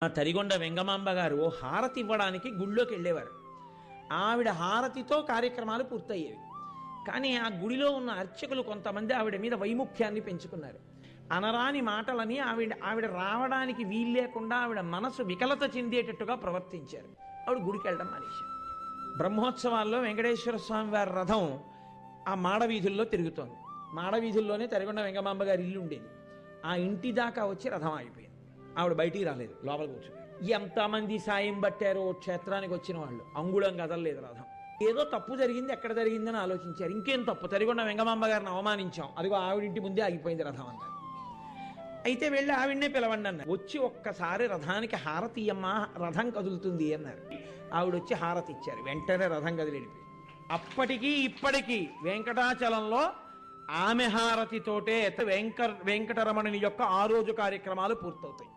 ఆ తరిగొండ వెంగమాంబ గారు హారతి ఇవ్వడానికి గుళ్ళోకి వెళ్ళేవారు. ఆవిడ హారతితో కార్యక్రమాలు పూర్తయ్యేవి. కానీ ఆ గుడిలో ఉన్న అర్చకులు కొంతమంది ఆవిడ మీద వైముఖ్యాన్ని పెంచుకున్నారు. అనరాని మాటలని ఆవిడ రావడానికి వీలు లేకుండా ఆవిడ మనసు వికలత చెందేటట్టుగా ప్రవర్తించారు. ఆవిడ గుడికి వెళ్ళడం మానేశారు. బ్రహ్మోత్సవాల్లో వెంకటేశ్వర స్వామి వారి రథం ఆ మాడవీధుల్లో తిరుగుతోంది. మాడవీధుల్లోనే తరిగొండ వెంగమాంబ గారి ఇల్లు ఉండేది. ఆ ఇంటి దాకా వచ్చి రథం ఆగిపోయింది. ఆవిడ బయటికి రాలేదు, లోపల కూర్చుని. ఎంతమంది సాయం పట్టారో క్షేత్రానికి వచ్చిన వాళ్ళు, అంగుళం కదలలేదు రథం. ఏదో తప్పు జరిగింది, ఎక్కడ జరిగిందని ఆలోచించారు. ఇంకేం తప్పు, తరిగొండ వెంగమాంబ గారిని అవమానించాం, అదిగో ఆవిడింటి ముందే ఆగిపోయింది రథం అన్నారు. అయితే వెళ్ళి ఆవిడనే పిలవండి అన్నారు. వచ్చి ఒక్కసారి రథానికి హారతి అమ్మా, రథం కదులుతుంది అన్నారు. ఆవిడొచ్చి హారతి ఇచ్చారు. వెంటనే రథం కదిలిపోయింది. అప్పటికీ ఇప్పటికీ వెంకటాచలంలో ఆమె హారతితోటే వెంకటరమణుని యొక్క ఆ రోజు కార్యక్రమాలు పూర్తవుతాయి.